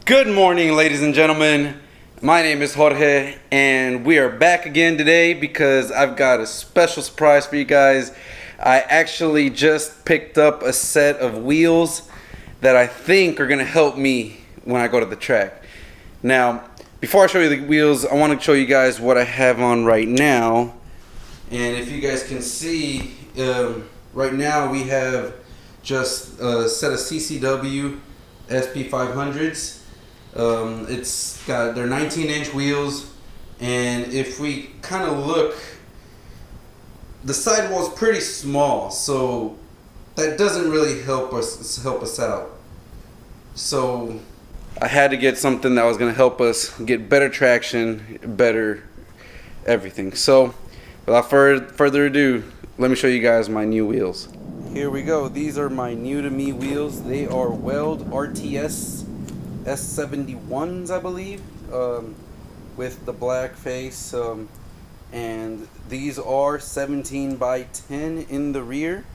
Good morning, ladies and gentlemen. My name is Jorge, and we are back again today because I've got a special surprise for you guys. I actually just picked up a set of wheels that I think are going to help me when I go to the track. Now, before I show you the wheels, I want to show you guys what I have on right now. And if you guys can see, right now we have just a set of CCW SP500s. It's got their 19-inch wheels, and if we kind of look, the sidewall is pretty small, so that doesn't really help us out. So I had to get something that was going to help us get better traction, better everything. So without further ado, let me show you guys my new wheels. Here we go. These are my new to me wheels. They are Weld RTS S71s, I believe, with the black face, and these are 17 by 10 in the rear,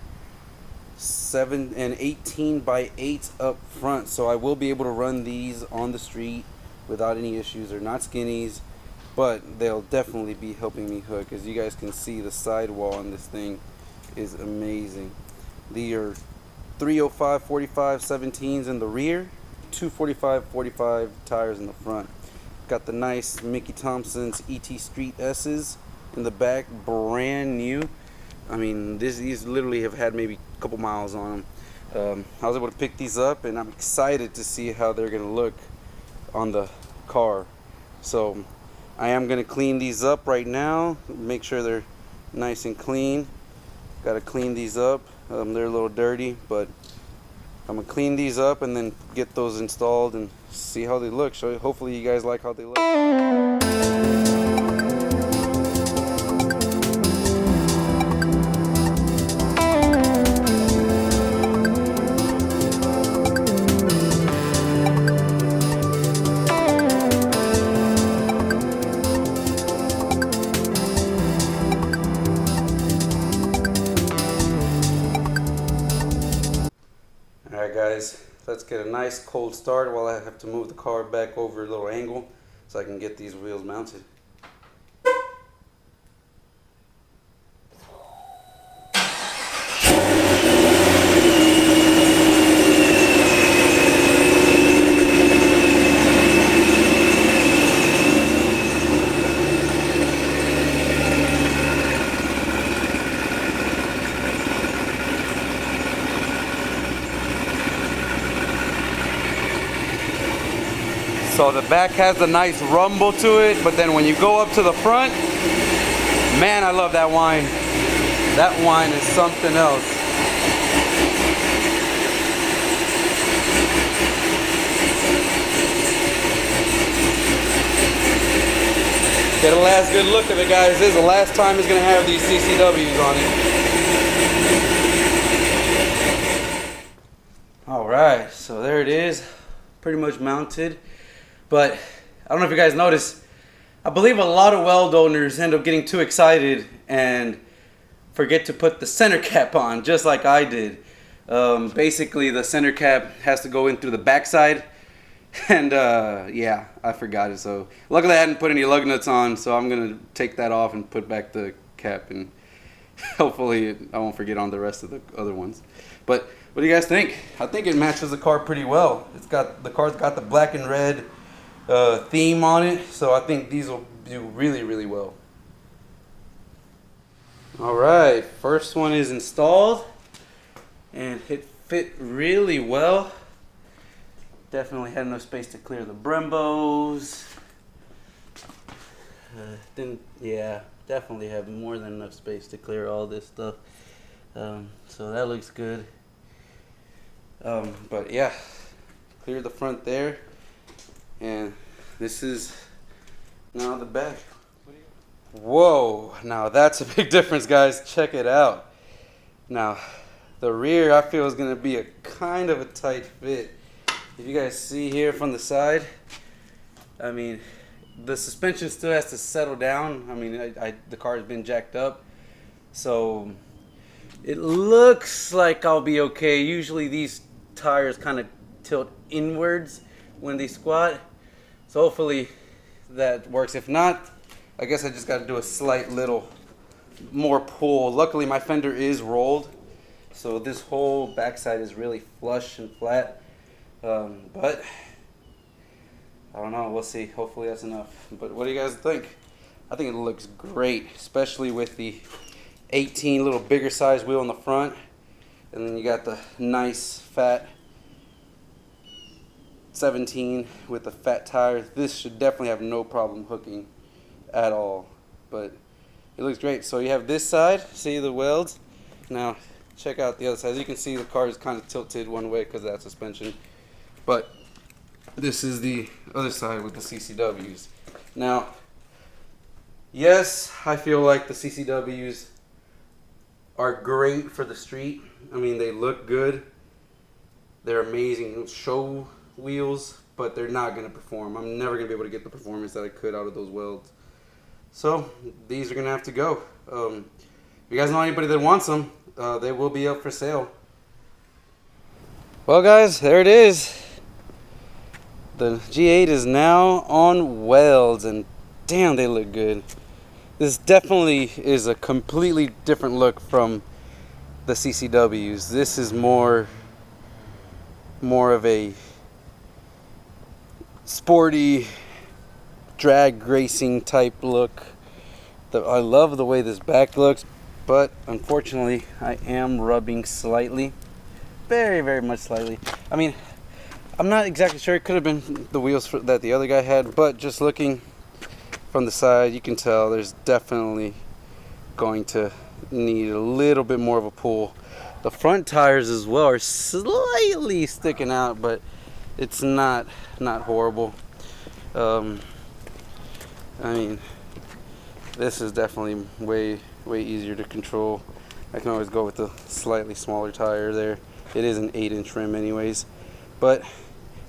7 and 18 by 8 up front. So I will be able to run these on the street without any issues. They're not skinnies, but they'll definitely be helping me hook. As you guys can see, the sidewall on this thing is amazing. These are 305 45 17s in the rear, 245 45 tires in the front. Got the nice Mickey Thompson's ET Street S's in the back, brand new. I mean, these literally have had maybe a couple miles on them. I was able to pick these up, and I'm excited to see how they're gonna look on the car. So I am gonna clean these up right now, make sure they're nice and clean. Gotta clean these up. They're a little dirty, but I'm gonna clean these up and then get those installed and see how they look. So hopefully you guys like how they look. Alright guys, let's get a nice cold start while I have to move the car back over a little angle so I can get these wheels mounted. So the back has a nice rumble to it, but then when you go up to the front, man, I love that whine. That whine is something else. Get a last good look at it, guys. This is the last time he's gonna have these CCWs on it. All right, so there it is, pretty much mounted. But I don't know if you guys noticed, I believe a lot of weld owners end up getting too excited and forget to put the center cap on, just like I did. Basically, the center cap has to go in through the backside, and yeah, I forgot it. So luckily I hadn't put any lug nuts on, so I'm gonna take that off and put back the cap, and hopefully I won't forget on the rest of the other ones. But what do you guys think? I think it matches the car pretty well. The car's got the black and red theme on it, so I think these will do really, really well. Alright, first one is installed and it fit really well. Definitely had enough space to clear the Brembos. Yeah, definitely have more than enough space to clear all this stuff. So that looks good. But yeah, clear the front there. And this is now the back. Whoa, now that's a big difference, guys. Check it out. Now the rear, I feel, is going to be a kind of a tight fit. If you guys see here from the side, I mean, the suspension still has to settle down. I mean, the car has been jacked up, so it looks like I'll be okay. Usually these tires kind of tilt inwards, when they squat. So hopefully that works. If not, I guess I just got to do a slight little more pull. Luckily my fender is rolled, so this whole backside is really flush and flat. But I don't know, we'll see. Hopefully that's enough. But what do you guys think? I think it looks great, especially with the 18 little bigger size wheel in the front, and then you got the nice fat 17 with the fat tires. This should definitely have no problem hooking at all, but it looks great. So you have this side, see the welds. Now check out the other side. As you can see, the car is kind of tilted one way because of that suspension, but this is the other side with the CCWs. Now, yes, I feel like the CCWs are great for the street. I mean, they look good. They're amazing show wheels, but they're not going to perform. I'm never going to be able to get the performance that I could out of those welds. So these are going to have to go. If you guys know anybody that wants them, they will be up for sale. Well guys, there it is. The G8 is now on welds, and damn, they look good. This definitely is a completely different look from the CCWs. This is more of a sporty drag racing type look. I love the way this back looks, but unfortunately I am rubbing slightly, very much slightly. I mean, I'm not exactly sure. It could have been the wheels that the other guy had, but just looking from the side, you can tell there's definitely going to need a little bit more of a pull. The front tires as well are slightly sticking out, but it's not horrible. I mean, this is definitely way easier to control. I can always go with the slightly smaller tire there. It is an 8-inch rim anyways. But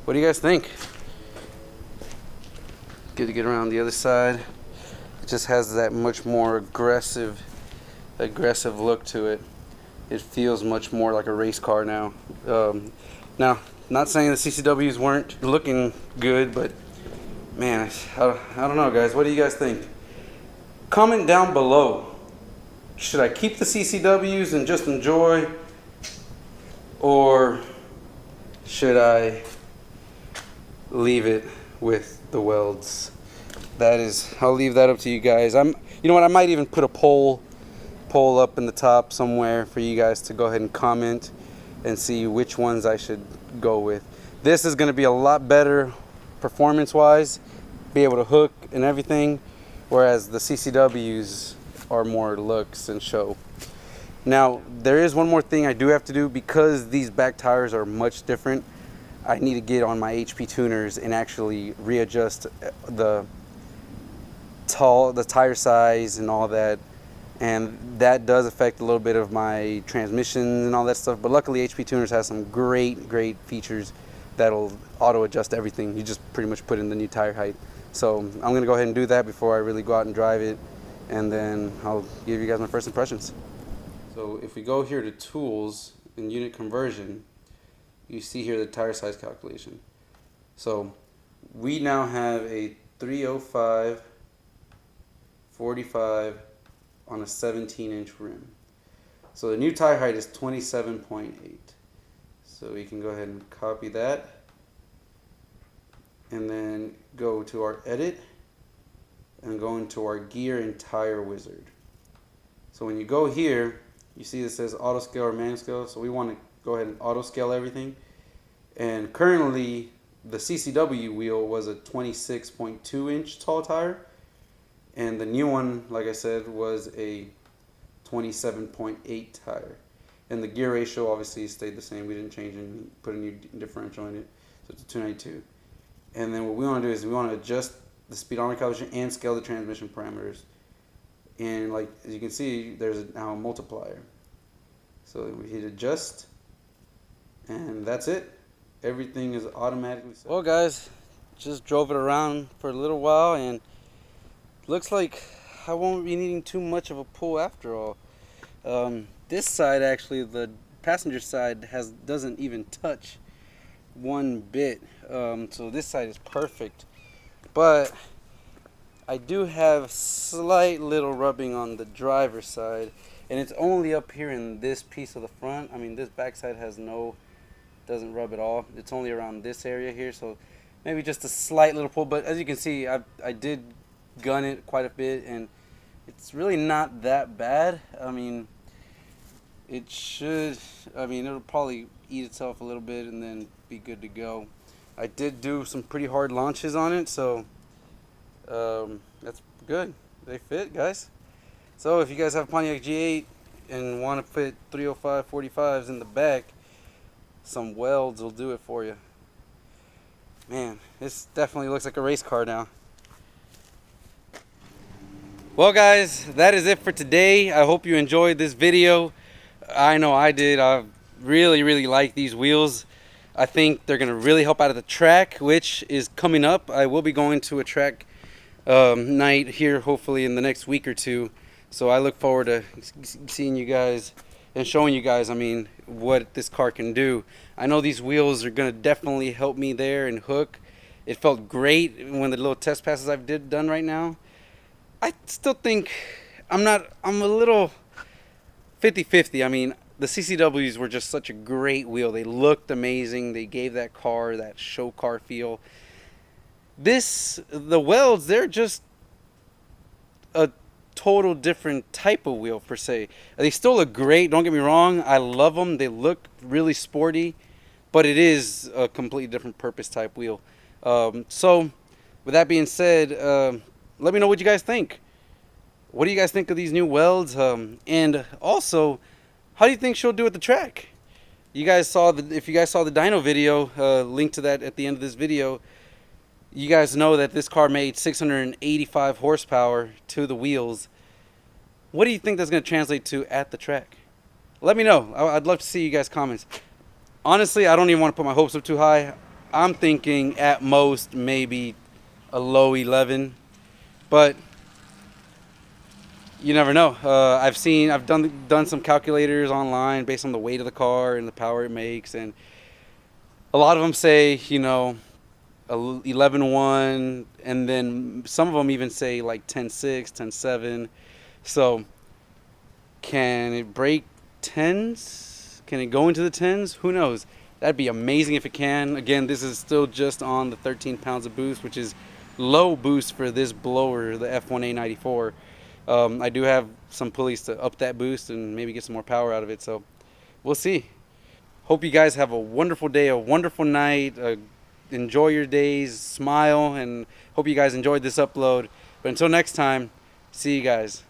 what do you guys think? Good to get around the other side. It just has that much more aggressive look to it. It feels much more like a race car now. Now, not saying the CCWs weren't looking good, but man, I don't know, guys. What do you guys think? Comment down below. Should I keep the CCWs and just enjoy, or should I leave it with the welds? I'll leave that up to you guys. You know what? I might even put a poll up in the top somewhere for you guys to go ahead and comment and see which ones I should go with. This is going to be a lot better performance-wise, be able to hook and everything, whereas the CCWs are more looks and show. Now, there is one more thing I do have to do because these back tires are much different. I need to get on my HP tuners and actually readjust the tire size and all that, and that does affect a little bit of my transmission and all that stuff. But luckily HP tuners has some great features that'll auto adjust everything. You just pretty much put in the new tire height. So I'm gonna go ahead and do that before I really go out and drive it, and then I'll give you guys my first impressions. So if we go here to tools and unit conversion, you see here the tire size calculation. So we now have a 305 45 on a 17-inch rim. So the new tire height is 27.8. So we can go ahead and copy that and then go to our edit and go into our gear and tire wizard. So when you go here, you see it says auto scale or manual scale. So we want to go ahead and auto scale everything. And currently the CCW wheel was a 26.2-inch tall tire, and the new one, like I said, was a 27.8 tire. And the gear ratio obviously stayed the same. We didn't change anything, put a new differential in it. So it's a 292. And then what we want to do is we want to adjust the speedometer calibration and scale the transmission parameters. And like as you can see, there's now a multiplier. So we hit adjust, and that's it. Everything is automatically set. Well guys, just drove it around for a little while, and looks like I won't be needing too much of a pull after all. This side, actually, the passenger side doesn't even touch one bit. So this side is perfect, but I do have slight little rubbing on the driver's side, and it's only up here in this piece of the front. I mean, this backside doesn't rub at all. It's only around this area here, so maybe just a slight little pull. But as you can see, I did gun it quite a bit, and it's really not that bad. I mean, it'll probably eat itself a little bit and then be good to go. I did do some pretty hard launches on it, so that's good. They fit, guys. So if you guys have a Pontiac G8 and want to put 305 45s in the back, some welds will do it for you. Man, this definitely looks like a race car now. Well guys, that is it for today. I hope you enjoyed this video. I know I did. I really like these wheels. I think they're going to really help out at the track, which is coming up. I will be going to a track night here hopefully in the next week or two. So I look forward to seeing you guys and showing you guys, I mean, what this car can do. I know these wheels are going to definitely help me there and hook. It felt great when the little test passes I've done right now. I still think I'm a little 50-50. I mean, the CCWs were just such a great wheel. They looked amazing. They gave that car that show car feel. The welds, they're just a total different type of wheel per se. They still look great, don't get me wrong. I love them. They look really sporty, but it is a completely different purpose type wheel. So with that being said, let me know what you guys think. What do you guys think of these new welds? And also, how do you think she'll do at the track? If you guys saw the dyno video, link to that at the end of this video, you guys know that this car made 685 horsepower to the wheels. What do you think that's going to translate to at the track? Let me know. I'd love to see you guys' comments. Honestly, I don't even want to put my hopes up too high. I'm thinking at most maybe a low 11, but you never know. I've done some calculators online based on the weight of the car and the power it makes, and a lot of them say, you know, 11.1, and then some of them even say like 10.6, 10.7. So can it break 10s? Can it go into the 10s? Who knows? That'd be amazing if it can. Again, this is still just on the 13 pounds of boost, which is low boost for this blower, the F1A94. I do have some pulleys to up that boost and maybe get some more power out of it, so we'll see. Hope you guys have a wonderful day, a wonderful night. Enjoy your days, smile, and hope you guys enjoyed this upload. But until next time, see you guys.